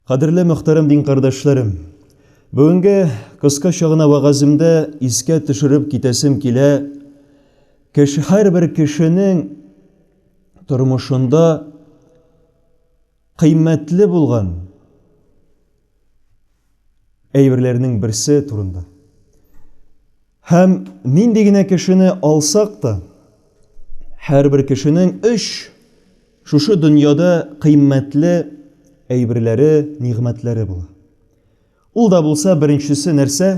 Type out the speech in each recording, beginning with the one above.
Кадерле мөхтәрәм дин кардәшләрем, бүгенге кыскача гына вагазымда искә төшереп китәсем килә, һәрбер кешенең тормышында кыйммәтле булган әйберләрнең берсе турында. Һәм нинди генә кешене алсак та, һәрбер кешенең шушы дөньяда кыйммәтле әйберләре, нигъмәтләре була. Ул да булса, беренчесе нәрсә?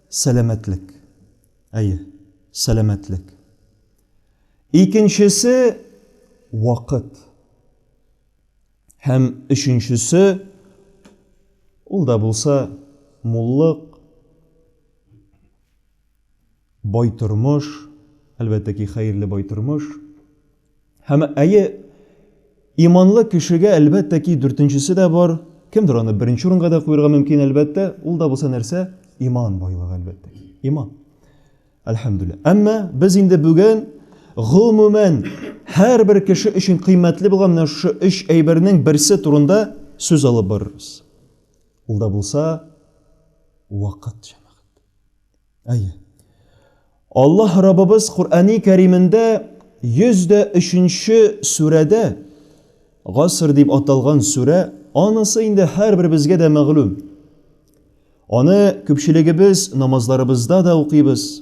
Сәламәтлек. Сәламәтлек. Икенчесе вакыт. Һәм өченчесе ул да булса, муллык, бай тормыш, әлбәттә ки, хәерле бай тормыш. Һәм иманлы кешегә әлбәттә ки, дүртенчесе дә бар. Кемдер аны беренче урынга да куярга мөмкин, әлбәттә. Ул да булса нәрсә? Иман байлыгы, әлбәттә. Иман. Әлхәмдүлилләһ. Әмма без инде бүген гомумән һәрбер кеше өчен кыйммәтле булган менә шушы өч әйбернең берсе турында сүз алып барырбыз. Ул да булса вакыт, җәмәгать. Аллаһ Раббыбыз Куръани Кәримендә 103-нче сүрәдә, Гаср дип аталган сүрә, анысы инде һәрбер безгә дә мәгълүм. Аны күпчелегебез намазларыбызда да укыйбыз.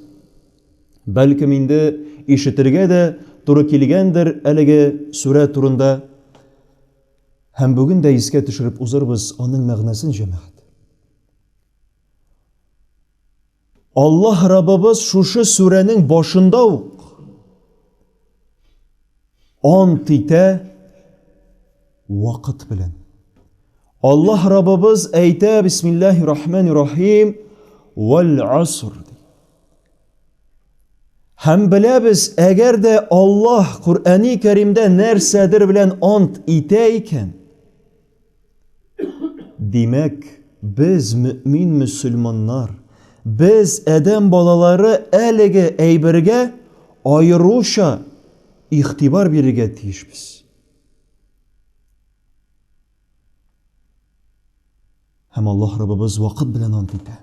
Бәлкем инде ишетергә дә туры килгәндер әлеге сүрә турында. Һәм бүген дә искә төшереп узырбыз аның мәгънәсен, җәмәгать. Аллаһ Раббыбыз шушы сүрәнең башында ук ант итә вакыт белән. Аллаһ Раббыбыз әйтә: Бисмиллаһир-рахманир-рахим, вал аср. Һәм беләбез, әгәр дә Аллаһ Куръани Кәримдә нәрсәдер белән ант итә икән, димәк, без мөмин мөселманнар, без адәм балалары әлеге әйбергә айруша игътибар бирергә тиешбез. Һәм Аллаһ Раббыбыз вакыт белән ант итә.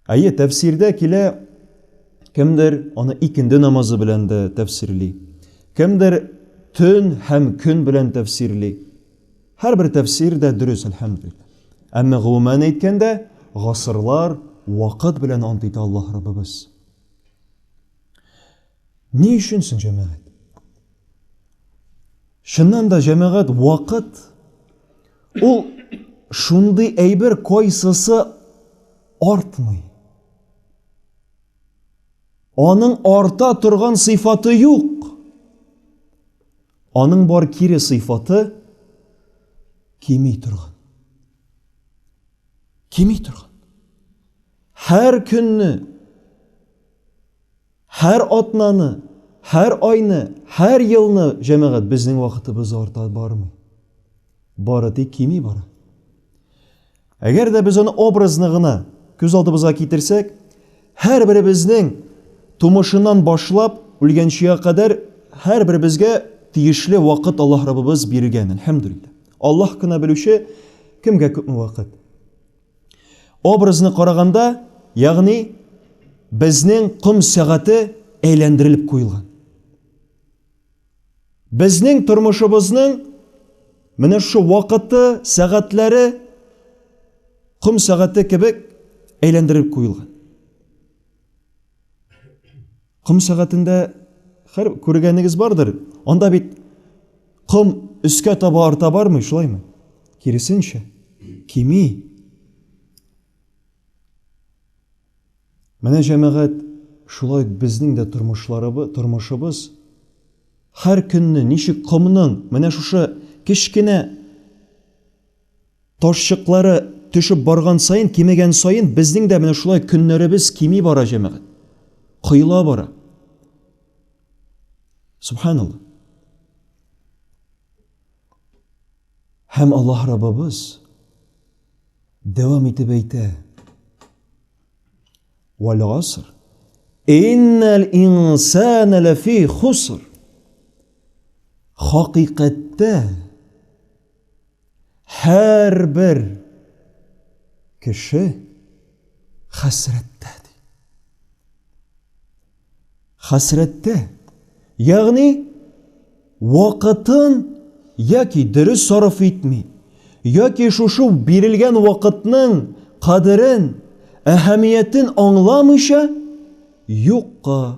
Тәфсирдә килә, кемдер аны икенде намазы белән дә тәфсирли, кемдер төн һәм көн белән тәфсирли. Һәрбер тәфсир дә дөрес, әлхәмдүлилләһ. Әмма гомумән әйткәндә, гасырлар вакыт белән ант итә Аллаһ Раббыбыз. Ни өчен соң, җәмәгать? Шуннан да, җәмәгать, вакыт ул шундый әйбер, кайсысы артмый. Аның арта торган сыйфаты юк. Аның бар кире сыйфаты кими торган. Кими торган. Һәр көнне, һәр атнаны, һәр айны, һәр елны, җәмәгать, безнең вакытыбыз арта бармый. Бары тик кими бара. Әгәр дә без аны образны гына күз алдыбызга китерсәк, һәрберебезнең тумышыннан башлап үлгәнчегә кадәр һәрберебезгә тиешле вакыт Аллаһ Раббыбыз биргән, әлхәмдүлилләһ. Аллаһ кына белүче, кемгә күпме вакыт. Образны караганда, ягъни безнең ком сәгате әйләндерелеп куелган. Безнең тормышыбызның менә шу вакыты, сәгатьләре ком сәгате кебек әйләндерелеп куелган. Ком сәгатендә күргәнегез бардыр. Анда бит ком өскә таба арта бармый, шулаймы? Киресенчә, кими. Менә, җәмәгать, шулай безнең дә тормышыбыз һәр көнне ничек комның менә шушы кечкенә ташчыклары төшеп барган сайын, кимегән сайын, безнең дә менә шулай көннәребез кими бара, җәмәгать. Кыйла бара. Субханаллах. Һәм Аллаһ Раббыбыз дәвам итеп әйтә: вал аср, иннал инсана лафи хуср. Хакыйкатьтә һәрбер кеше хәсрәттә. Хәсрәттә. Ягъни вакытын яки дөрес сарыф итми, яки шушы бирелгән вакытның кадерен, әһәмиятен аңламыйча, юкка,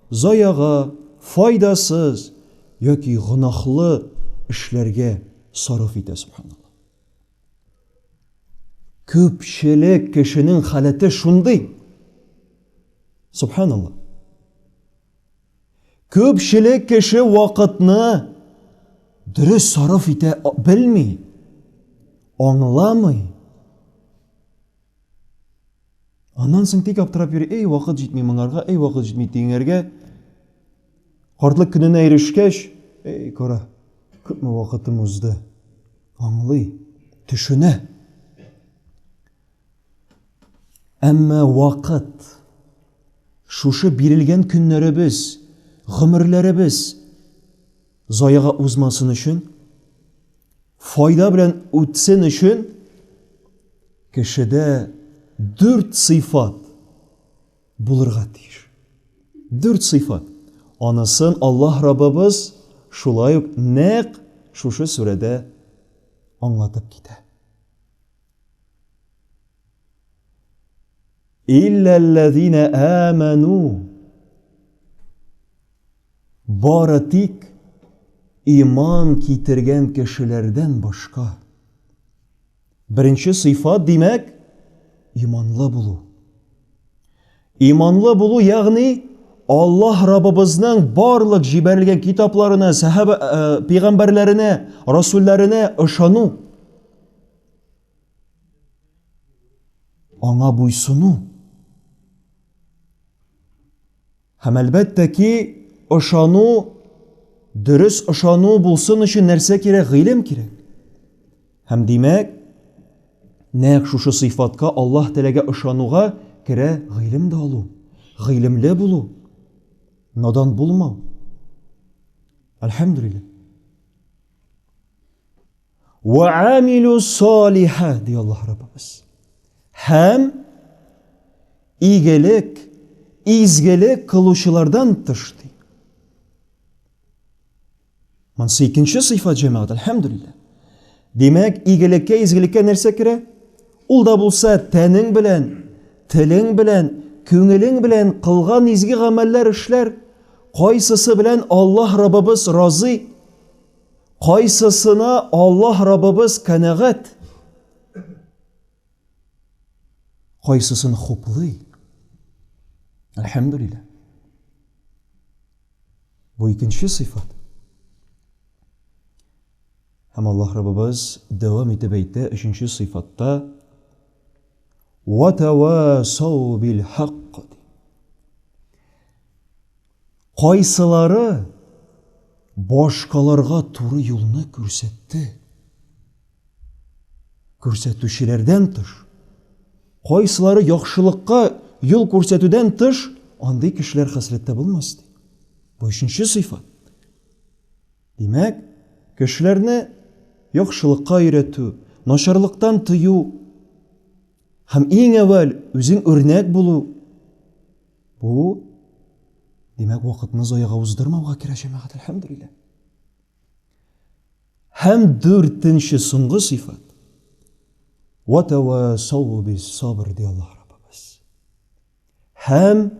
заяга, файдасыз яки гынахлы эшләргә сарыф итә, субханаллах. Күпчелек кешенең халәте шундый. Субханаллах. Күпчелек кеше вакытны дөрес сарыф итә белми, аңламый. Аннан соң тик аптырап йөри, эй, вакыт җитми моңарга, эй, вакыт җитми тиңәргә. Картлык көненә ирешкәч, эй, кара, күпме вакытым узды. Аңлый, төшенә. Әмма вакыт, шушы бирелгән көннәребез, гомерләребез заяга узмасын өчен, файда белән үтсен өчен, кешедә 4 сыйфат булырга тиеш. 4 сыйфат. Анысын Аллаһ Раббыбыз шулай ук нәкъ шушы сүрәдә аңлатып китә. Илләлләзина аману. Бары тик иман китергән кешеләрдән башка. Беренче сыйфат димәк, иманлы булу. Иманлы булу, ягъни Аллаһ Раббыбызның барлык җибәрелгән китапларына, пәйгамбәрләренә, расулләренә ышану. Аңа буйсыну. Һәм әлбәттә ки, ышану, дөрес ышану булсын өчен нәрсә кирәк? Гыйлем кирәк. Һәм димәк, нәкъ шушы сыйфатка, Аллаһ теләгә ышануга керә гыйлем дә алу, гыйлемле булу, надан булмау. Әлхәмдүлилләх. Ва амилу салиха, ди Аллаһ Раббыбыз. Һәм игелек, изгелек кылучылардан тыш. Мансы икенче сыйфат җәмәгать, әлхәмдүлилләх. Димәк, игелеккә, изгелеккә нәрсә керә? Ул да булса тәнең белән, телең белән, күңелең белән кылган изге гамәлләр, эшләр, кайсысы белән Аллаһ Раббыбыз разый, кайсысына Аллаһ Раббыбыз канәгать, кайсысын хуплый. Әлхәмдүлилләх. Бу икенче сыйфат. Һәм Аллаһ Раббыбыз дәвам итеп әйтә, өченче сыйфатта: «Ва тавасау бил хаққ». Кайсылары башкаларга туры юлны күрсәтте. Күрсәтүчеләрдән тыш. Кайсылары яхшылыкка юл күрсәтүдән тыш, андый кешеләр хәсрәттә булмас. Бу өченче сыйфат. Димәк, кешеләрне яхшылыкка өйрәтү, начарлыктан тыю һәм иң әввәл үзең үрнәк булу. Бу, димәк, вакытны заяга уздырмауга кирәк, җәмәгать, әлхәмдүлилләх. Һәм 4нче соңгы сыйфат. Ва тавасау бис сабр, ди Аллаһ Раббыбыз. Һәм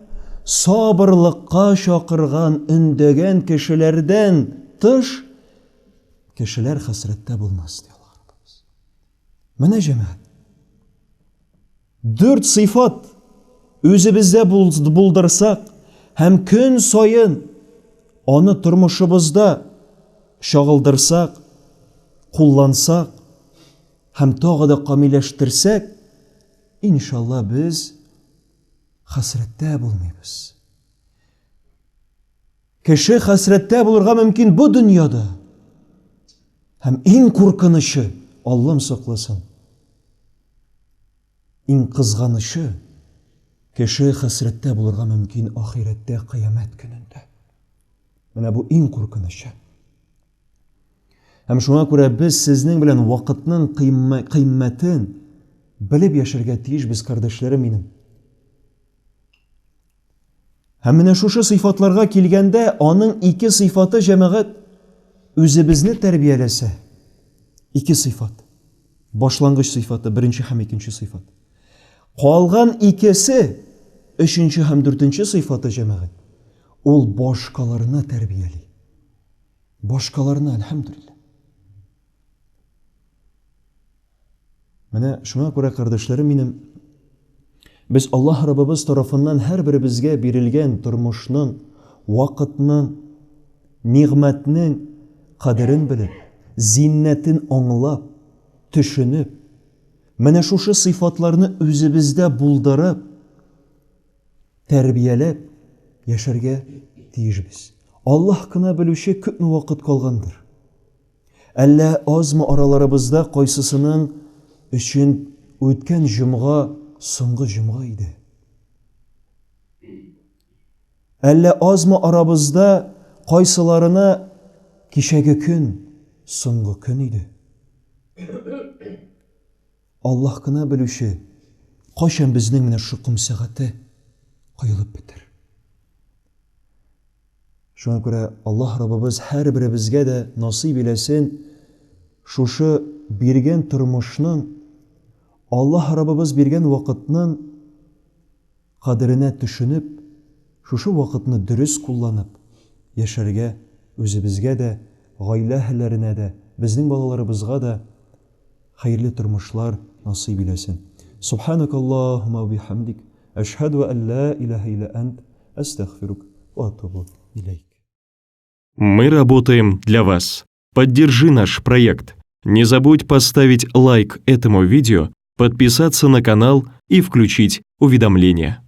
сабырлыкка чакырган, өндәгән кешеләрдән тыш кешеләр хәсрәттә булмас, ди Аллаһ Раббыбыз. Менә җәмәгать, 4 сыйфат үзебездә булдырсак һәм көн сайын аны тормышыбызда чагылдырсак, куллансак һәм тагы да камилләштерсәк, иншалла без хәсрәттә булмыйбыз. Кеше хәсрәттә булырга мөмкин бу дөньяда. Һәм иң куркынышы, Аллам сакласын, иң кызганышы, кеше хәсрәттә булырга мөмкин ахирәттә, кыямәт көнендә. Менә бу иң куркынышы. Һәм шуңа күрә без сезнең белән вакытның кыйммәтен белеп яшәргә тиешбез, кардәшләрем минем. Һәм менә шушы сыйфатларга килгәндә, аның ике сыйфаты җәмәгать үзебезне тәрбияләсә. Ике сыйфат. Башлангыч сыйфаты, беренче һәм икенче сыйфат. Калган икесе, өченче һәм дүртенче сыйфаты җәмәгать, ул башкаларны тәрбияли. Башкаларны, әлхәмдүлилләх. Менә шуңа күрә, кардәшләрем минем, без Аллаһ Раббыбыз тарафыннан һәрберебезгә бирелгән тормышның, вакытның, нигъмәтнең кадерен белеп, зиннәтен аңлап, төшенеп, менә шушы сыйфатларны үзебездә булдырып, тәрбияләп яшәргә тиешбез. Аллаһ кына белүче, күпме вакыт калгандыр. Әллә азмы араларыбызда кайсысының өчен үткән җомга соңгы җомга иде. Әллә азмы арабызда кайсыларына кичәге көн соңгы көн иде. Аллаһ кына белүче, кайчан безнең менә шу ком сәгате кыелып бетер. Шуңа күрә Аллаһ Раббыбыз һәрберебезгә дә насыйп иләсен, шушы биргән тормышның, Аллаһ Раббыбыз биргән вакытның кадеренә төшенеп, шушы вакытны дөрес кулланып, яшәргә үзебезгә дә, гаилә әһелләренә дә, безнең балаларыбызга да хәерле тормышлар насыйп иләсен. Субханакаллаһумма ва бихамдик, ашһаду ан ла илаха илля ант, астагфирук ва атубу илейк. Мы работаем для вас. Поддержи наш проект. Не забудь поставить лайк этому видео, подписаться на канал и включить уведомления.